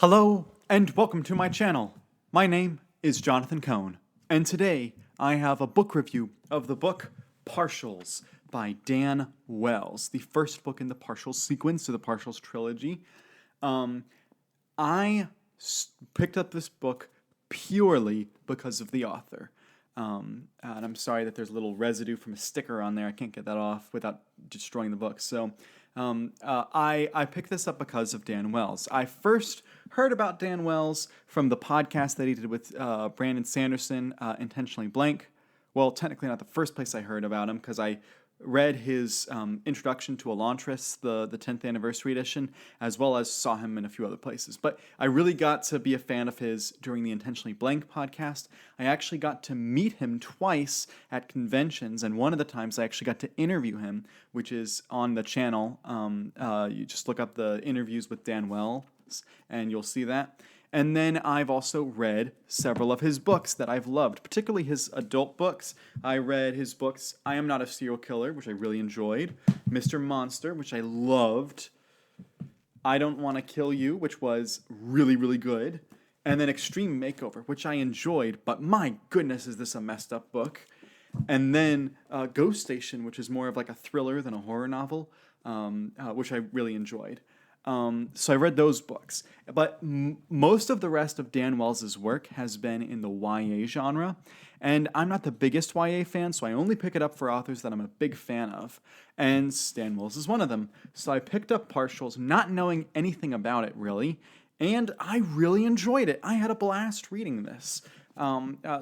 Hello and welcome to my channel. My name is Jonathan Cohn, and today I have a book review of the book Partials by Dan Wells, the first book in the Partials sequence, or the Partials trilogy. I picked up this book purely because of the author. And I'm sorry that there's a little residue from a sticker on there. I can't get that off without destroying the book. I picked this up because of Dan Wells. I first heard about Dan Wells from the podcast that he did with Brandon Sanderson, Intentionally Blank. Well, technically not the first place I heard about him, because I read his introduction to Elantris, the 10th anniversary edition, as well as saw him in a few other places. But I really got to be a fan of his during the Intentionally Blank podcast. I actually got to meet him twice at conventions, and one of the times I actually got to interview him, which is on the channel. You just look up the interviews with Dan Wells, and you'll see that. And then I've also read several of his books that I've loved, particularly his adult books. I read his books, I Am Not a Serial Killer, which I really enjoyed, Mr. Monster, which I loved, I Don't Want to Kill You, which was really, really good, and then Extreme Makeover, which I enjoyed, but my goodness, is this a messed up book. And then Ghost Station, which is more of like a thriller than a horror novel, which I really enjoyed. So I read those books, but most of the rest of Dan Wells' work has been in the YA genre, and I'm not the biggest YA fan, so I only pick it up for authors that I'm a big fan of, and Dan Wells is one of them. So I picked up Partials, not knowing anything about it, really, and I really enjoyed it. I had a blast reading this.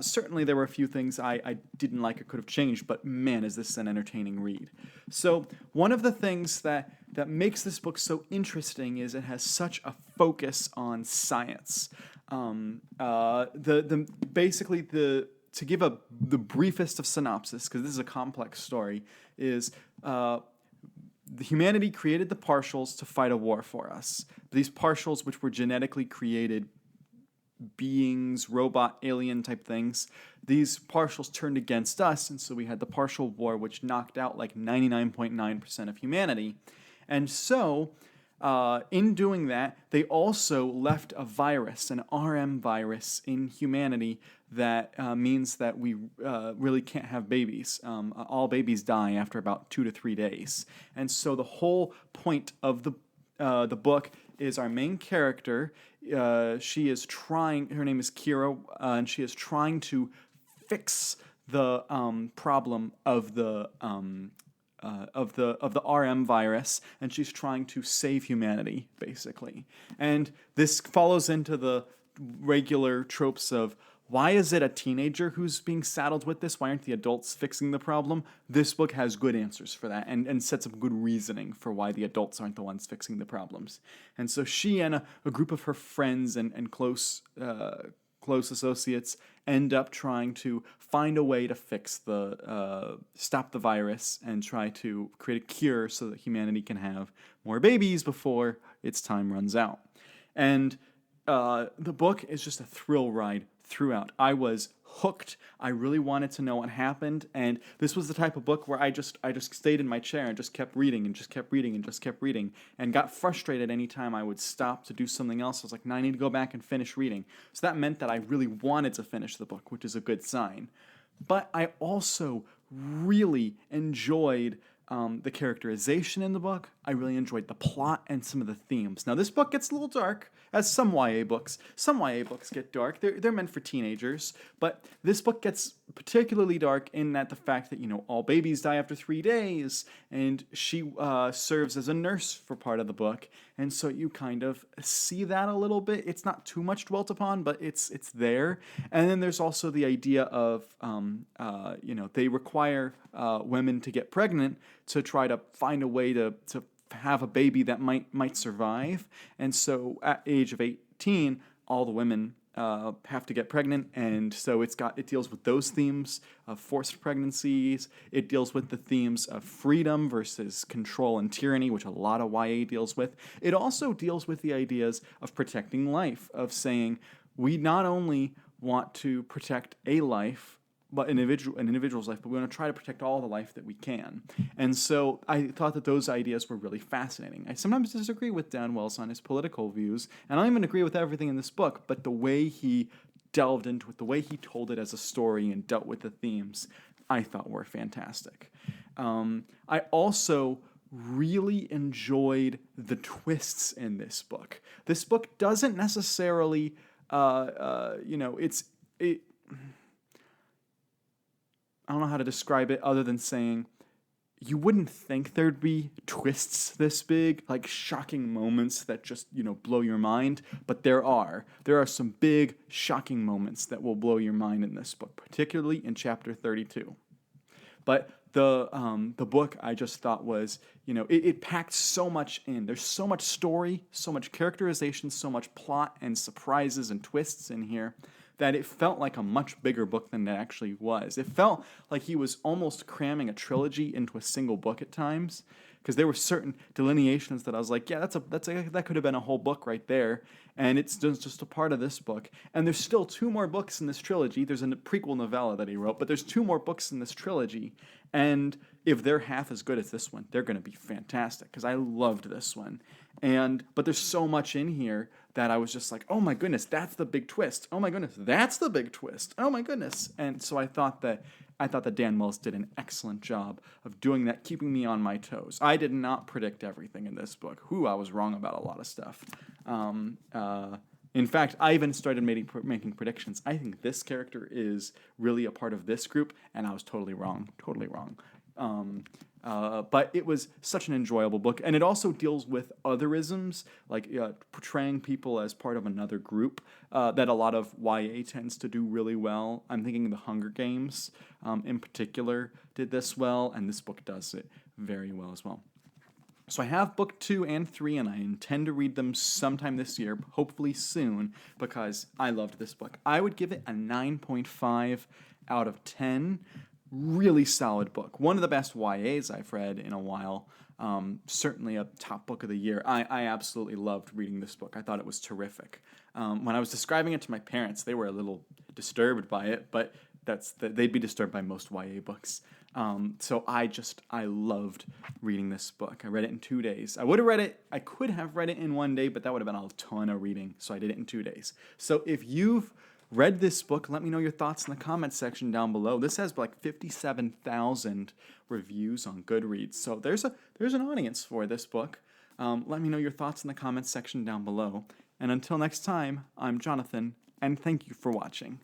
Certainly there were a few things I didn't like or could have changed, but man, is this an entertaining read. So one of the things that makes this book so interesting is it has such a focus on science. To give the briefest of synopsis, because this is a complex story, is the humanity created the partials to fight a war for us. These partials, which were genetically created beings, robot, alien type things, these partials turned against us, and so we had the partial war, which knocked out like 99.9% of humanity. And so, in doing that, they also left a virus, an RM virus, in humanity that means that we really can't have babies. All babies die after about 2 to 3 days. And so the whole point of the book is our main character. She is trying. Her name is Kira, and she is trying to fix the problem of the RM virus, and she's trying to save humanity, basically. And this follows into the regular tropes of, why is it a teenager who's being saddled with this? Why aren't the adults fixing the problem? This book has good answers for that, and sets up good reasoning for why the adults aren't the ones fixing the problems. And so she and a group of her friends and close associates end up trying to find a way to stop the virus and try to create a cure so that humanity can have more babies before its time runs out. And the book is just a thrill ride throughout. I was hooked. I really wanted to know what happened, and this was the type of book where I just stayed in my chair and just kept reading and just kept reading and just kept reading, and got frustrated anytime I would stop to do something else. I was like, no, I need to go back and finish reading. So that meant that I really wanted to finish the book, which is a good sign. But I also really enjoyed the characterization in the book. I really enjoyed the plot and some of the themes. Now, this book gets a little dark, as some YA books. Some YA books get dark. They're meant for teenagers, but this book gets particularly dark in that the fact that, all babies die after 3 days, and she serves as a nurse for part of the book, and so you kind of see that a little bit. It's not too much dwelt upon, but it's there. And then there's also the idea of, they require women to get pregnant to try to find a way to have a baby that might survive. And so at age of 18, all the women have to get pregnant, and so it deals with those themes of forced pregnancies. It deals with the themes of freedom versus control and tyranny, which a lot of YA deals with. It also deals with the ideas of protecting life, of saying we not only want to protect a life, an individual's life, but we want to try to protect all the life that we can. And so I thought that those ideas were really fascinating. I sometimes disagree with Dan Wells on his political views, and I don't even agree with everything in this book, but the way he delved into it, the way he told it as a story and dealt with the themes, I thought were fantastic. I also really enjoyed the twists in this book. This book doesn't necessarily, I don't know how to describe it other than saying you wouldn't think there'd be twists this big, like shocking moments that just, blow your mind, but there are. There are some big, shocking moments that will blow your mind in this book, particularly in chapter 32. But the book I just thought was, it packed so much in. There's so much story, so much characterization, so much plot and surprises and twists in here that it felt like a much bigger book than it actually was. It felt like he was almost cramming a trilogy into a single book at times, because there were certain delineations that I was like, yeah, that could have been a whole book right there, and it's just a part of this book. And there's still 2 more books in this trilogy. There's a prequel novella that he wrote, but there's 2 more books in this trilogy, and if they're half as good as this one, they're going to be fantastic, because I loved this one. But there's so much in here that I was just like, oh my goodness, that's the big twist. Oh my goodness, that's the big twist. Oh my goodness. And so I thought that Dan Wells did an excellent job of doing that, keeping me on my toes. I did not predict everything in this book. I was wrong about a lot of stuff. In fact, I even started making predictions. I think this character is really a part of this group, and I was totally wrong. But it was such an enjoyable book, and it also deals with otherisms, like portraying people as part of another group that a lot of YA tends to do really well. I'm thinking The Hunger Games, in particular, did this well, and this book does it very well as well. So I have book 2 and 3, and I intend to read them sometime this year, hopefully soon, because I loved this book. I would give it a 9.5 out of 10. Really solid book. One of the best YAs I've read in a while. Certainly a top book of the year. I absolutely loved reading this book. I thought it was terrific. When I was describing it to my parents, they were a little disturbed by it, but they'd be disturbed by most YA books. So I loved reading this book. I read it in 2 days. I could have read it in 1 day, but that would have been a ton of reading, so I did it in 2 days. So if you've read this book, let me know your thoughts in the comments section down below. This has like 57,000 reviews on Goodreads, so there's an audience for this book. Let me know your thoughts in the comments section down below. And until next time, I'm Jonathan, and thank you for watching.